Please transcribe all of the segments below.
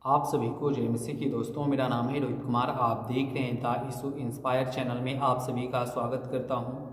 आप सभी को जय मसीह की दोस्तों। मेरा नाम है रोहित कुमार। आप देख रहे हैं द इशू इंस्पायर चैनल में आप सभी का स्वागत करता हूं।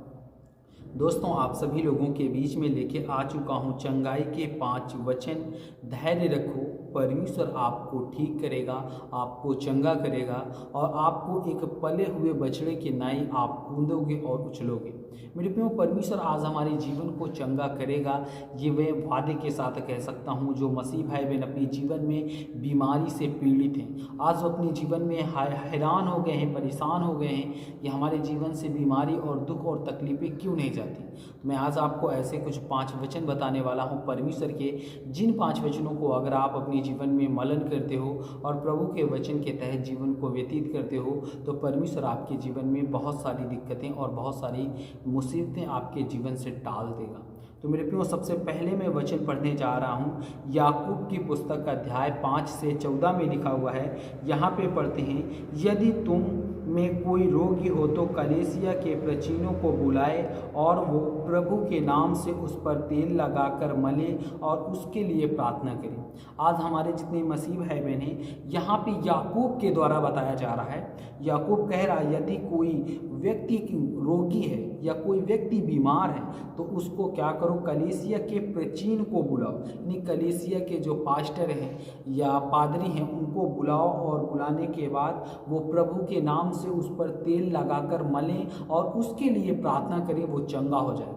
दोस्तों, आप सभी लोगों के बीच में लेके आ चुका हूं चंगाई के 5 वचन। धैर्य रखो, परमेश्वर आपको ठीक करेगा, आपको चंगा करेगा और आपको एक पले हुए बछड़े के नाई आप कूदोगे और उछलोगे। मेरे प्रियो, परमेश्वर आज हमारे जीवन को चंगा करेगा, ये मैं वादे के साथ कह सकता हूँ। जो मसीह भाई बहन अपने जीवन में बीमारी से पीड़ित हैं, आज वो अपने जीवन में हैरान हो गए हैं, परेशान हो गए हैं कि हमारे जीवन से बीमारी और दुख और तकलीफें क्यों नहीं जाती। तो मैं आज आपको ऐसे कुछ 5 वचन बताने वाला हूँ परमेश्वर के, जिन 5 वचनों को अगर आप अपने जीवन में मनन करते हो और प्रभु के वचन के तहत जीवन को व्यतीत करते हो तो परमेश्वर आपके जीवन में बहुत सारी दिक्कतें और बहुत सारी मुसीबतें आपके जीवन से टाल देगा। तो मेरे प्रियो, सबसे पहले मैं वचन पढ़ने जा रहा हूँ। याकूब की पुस्तक का अध्याय 5 से 14 में लिखा हुआ है। यहाँ पे पढ़ते हैं, यदि तुम में कोई रोगी हो तो कलीसिया के प्राचीनों को बुलाए और वो प्रभु के नाम से उस पर तेल लगाकर मले और उसके लिए प्रार्थना करें। आज हमारे जितने मसीह भाई बहन हैं, यहाँ पे याकूब के द्वारा बताया जा रहा है। याकूब कह रहा है, यदि कोई व्यक्ति रोगी है या कोई व्यक्ति बीमार है तो उसको क्या करो, कलीसिया के प्राचीन को बुलाओ। यानी कलीसिया के जो पास्टर हैं या पादरी हैं उनको बुलाओ और बुलाने के बाद वो प्रभु के नाम से उस पर तेल लगाकर मलें और उसके लिए प्रार्थना करें, वो चंगा हो जाए।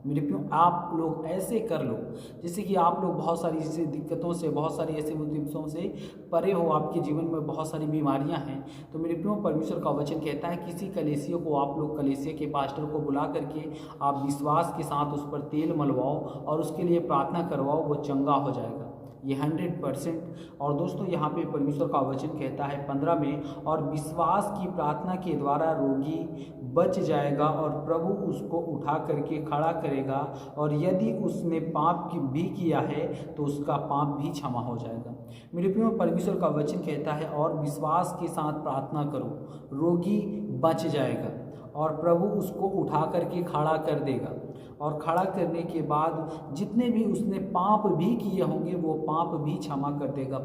मेरे प्रियो, आप लोग ऐसे कर लो जैसे कि आप लोग बहुत सारी ऐसी दिक्कतों से, बहुत सारी ऐसी मुसीबतों से परे हो, आपके जीवन में बहुत सारी बीमारियां हैं। तो मेरे प्रियो, परमेश्वर का वचन कहता है किसी कलीसिया को आप लोग, कलीसिया के पास्टर को बुला करके आप विश्वास के साथ उस पर तेल मलवाओ और उसके लिए प्रार्थना करवाओ, वो चंगा हो जाएगा, ये 100%। और दोस्तों, यहाँ पे परमेश्वर का वचन कहता है 15 में, और विश्वास की प्रार्थना के द्वारा रोगी बच जाएगा और प्रभु उसको उठा करके खड़ा करेगा, और यदि उसने पाप भी किया है तो उसका पाप भी क्षमा हो जाएगा। मेरे प्रियो, परमेश्वर का वचन कहता है और विश्वास के साथ प्रार्थना करो, रोगी बच जाएगा और प्रभु उसको उठा करके खड़ा कर देगा, और खड़ा करने के बाद जितने भी उसने पाप भी किए होंगे वो पाप भी क्षमा कर देगा।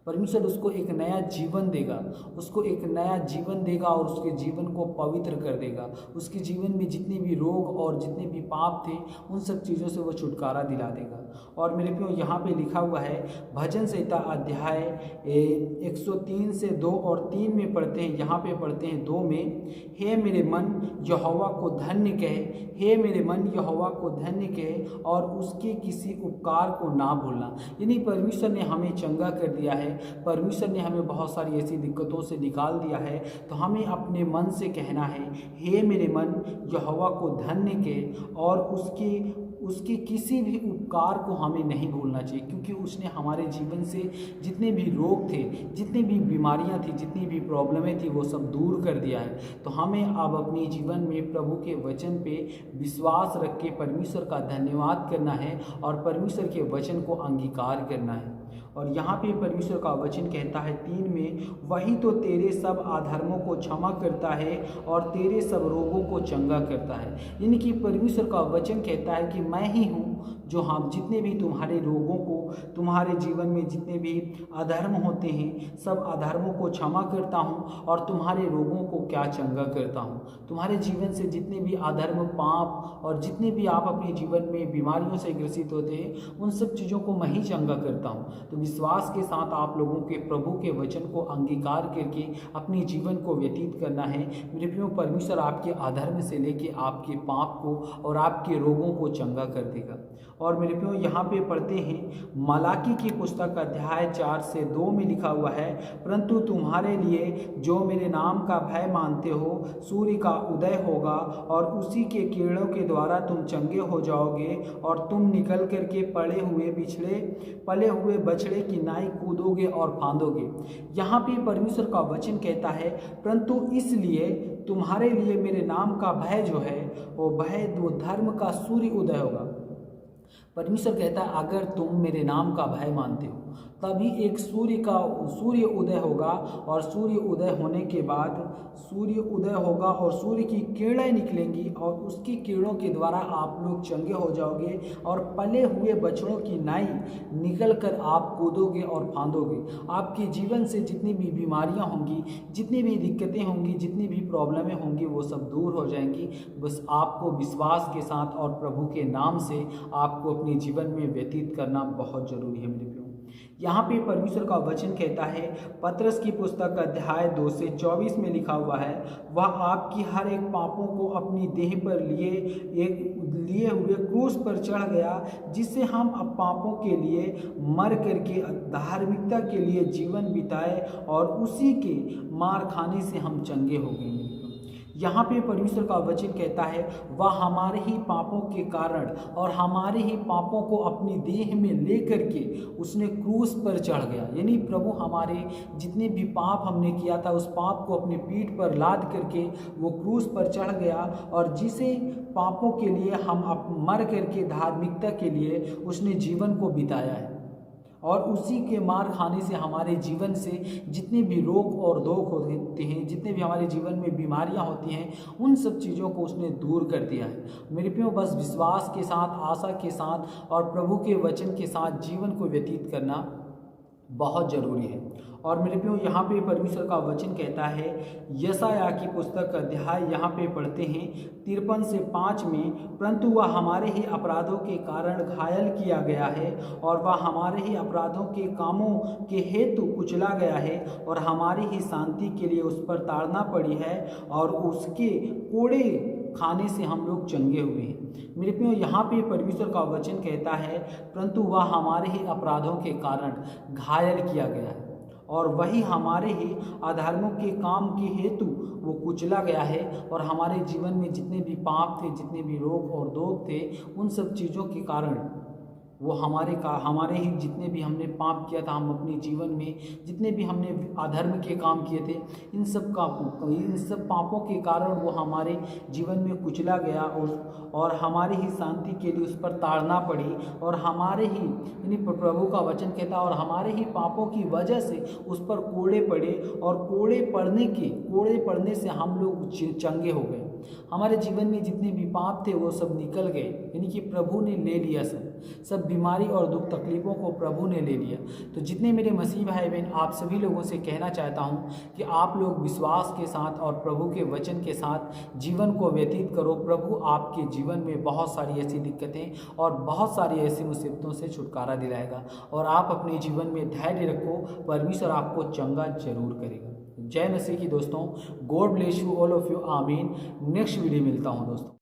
परमेश्वर उसको एक नया जीवन देगा, उसको एक नया जीवन देगा और उसके जीवन को पवित्र कर देगा। उसके जीवन में जितने भी रोग और जितने भी पाप थे उन सब चीज़ों से वो छुटकारा दिला देगा। और मेरे प्रियो, यहाँ पे लिखा हुआ है भजन संहिता अध्याय 103 से 2 और 3 में पढ़ते हैं। यहाँ पे पढ़ते हैं 2 में, हे मेरे मन यहोवा को धन्य कहे, हे मेरे मन यहोवा को धन्य कहे और उसके किसी उपकार को ना भूलना। यानी परमेश्वर ने हमें चंगा कर दिया है, परमेश्वर ने हमें बहुत सारी ऐसी दिक्कतों से निकाल दिया है। तो हमें अपने मन से कहना है, हे मेरे मन यहोवा को धन्य कहे और उसके किसी भी उपकार को हमें नहीं भूलना चाहिए, क्योंकि उसने हमारे जीवन से जितने भी रोग थे, जितनी भी बीमारियां थी, जितनी भी प्रॉब्लमें थी, वो सब दूर कर दिया है। तो हमें अब अपने जीवन में प्रभु के वचन पे विश्वास रख के परमेश्वर का धन्यवाद करना है और परमेश्वर के वचन को अंगीकार करना है। और यहाँ पे परमेश्वर का वचन कहता है 3 में, वही तो तेरे सब अधर्मों को क्षमा करता है और तेरे सब रोगों को चंगा करता है। यानी कि परमेश्वर का वचन कहता है कि मैं ही हूँ जो हम जितने भी तुम्हारे रोगों को, तुम्हारे जीवन में जितने भी अधर्म होते हैं सब अधर्मों को क्षमा करता हूँ और तुम्हारे रोगों को क्या चंगा करता हूँ। तुम्हारे जीवन से जितने भी अधर्म, पाप और जितने भी आप अपने जीवन में बीमारियों से ग्रसित होते हैं उन सब चीज़ों को मैं ही चंगा करता हूँ। तो विश्वास के साथ आप लोगों के प्रभु के वचन को अंगीकार करके अपने जीवन को व्यतीत करना है। मेरे प्रियो, परमेश्वर आपके अधर्म से लेके आपके पाप को और आपके रोगों को चंगा कर देगा। और मेरे प्रियो, यहाँ पे पढ़ते हैं मलाकी की पुस्तक अध्याय 4 से 2 में लिखा हुआ है, परंतु तुम्हारे लिए जो मेरे नाम का भय मानते हो सूर्य का उदय होगा और उसी के किरणों के द्वारा तुम चंगे हो जाओगे और तुम निकल करके पले हुए बछड़े की नाई कूदोगे और फांदोगे। यहाँ पे परमेश्वर का वचन कहता है, परंतु इसलिए तुम्हारे लिए मेरे नाम का भय जो है वो धर्म का सूर्य उदय होगा। परमेश्वर कहता है अगर तुम मेरे नाम का भय मानते हो, तभी एक सूर्य उदय होगा, और सूर्य उदय होने के बाद सूर्य उदय होगा और सूर्य की किरणें निकलेंगी, और उसकी किरणों के द्वारा आप लोग चंगे हो जाओगे, और पले हुए बछड़ों की नाई निकल कर आप कूदोगे और फांदोगे। आपके जीवन से जितनी भी बीमारियां होंगी, जितनी भी दिक्कतें होंगी, जितनी भी प्रॉब्लमें होंगी, वो सब दूर हो जाएंगी। बस आपको विश्वास के साथ और प्रभु के नाम से आपको अपने जीवन में व्यतीत करना बहुत जरूरी है मेरे प्रियो। यहाँ पे परमेश्वर का वचन कहता है, पतरस की पुस्तक अध्याय 2 से 24 में लिखा हुआ है, वह आपकी हर एक पापों को अपनी देह पर लिए हुए क्रूस पर चढ़ गया, जिससे हम अब पापों के लिए मर करके धार्मिकता के लिए जीवन बिताए, और उसी के मार खाने से हम चंगे हो गए। यहाँ पे परमेश्वर का वचन कहता है, वह हमारे ही पापों के कारण और हमारे ही पापों को अपनी देह में लेकर के उसने क्रूस पर चढ़ गया। यानी प्रभु हमारे जितने भी पाप हमने किया था, उस पाप को अपनी पीठ पर लाद करके वो क्रूस पर चढ़ गया, और जिसे पापों के लिए हम मर करके धार्मिकता के लिए उसने जीवन को बिताया है, और उसी के मार खाने से हमारे जीवन से जितने भी रोग और दोष होते हैं, जितने भी हमारे जीवन में बीमारियां होती हैं, उन सब चीज़ों को उसने दूर कर दिया है मेरे प्रियो। बस विश्वास के साथ, आशा के साथ और प्रभु के वचन के साथ जीवन को व्यतीत करना बहुत ज़रूरी है। और मेरे प्रियो, यहाँ पे परमेश्वर का वचन कहता है, यशायाह की पुस्तक अध्याय यहाँ पे पढ़ते हैं 53 से 5 में, परंतु वह हमारे ही अपराधों के कारण घायल किया गया है, और वह हमारे ही अपराधों के कामों के हेतु कुचला गया है, और हमारी ही शांति के लिए उस पर ताड़ना पड़ी है, और उसके कोड़े खाने से हम लोग चंगे हुए हैं। मेरे प्रियो, यहाँ पे परमेश्वर का वचन कहता है, परंतु वह हमारे ही अपराधों के कारण घायल किया गया है, और वही हमारे ही अधर्मों के काम के हेतु वो कुचला गया है, और हमारे जीवन में जितने भी पाप थे, जितने भी रोग और दोष थे, उन सब चीज़ों के कारण वो हमारे ही जितने भी हमने पाप किया था, हम अपने जीवन में जितने भी हमने अधर्म के काम किए थे, इन सब पापों के कारण वो हमारे जीवन में कुचला गया, और हमारी ही शांति के लिए उस पर ताड़ना पड़ी, और हमारे ही यानी प्रभु का वचन कहता है, और हमारे ही पापों की वजह से उस पर कोड़े पड़े, और कोड़े पड़ने से हम लोग चंगे हो गए। हमारे जीवन में जितने भी पाप थे वो सब निकल गए, यानी कि प्रभु ने ले लिया सब बीमारी और दुख तकलीफ़ों को प्रभु ने ले लिया। तो जितने मेरे मसीह भाई बहन, आप सभी लोगों से कहना चाहता हूँ कि आप लोग विश्वास के साथ और प्रभु के वचन के साथ जीवन को व्यतीत करो। प्रभु आपके जीवन में बहुत सारी ऐसी दिक्कतें और बहुत सारी ऐसी मुसीबतों से छुटकारा दिलाएगा, और आप अपने जीवन में धैर्य रखो, परमेश्वर आपको चंगा जरूर करेगा। जय मसीह की दोस्तों, God bless you all of you, आमीन। नेक्स्ट वीडियो मिलता हूँ दोस्तों।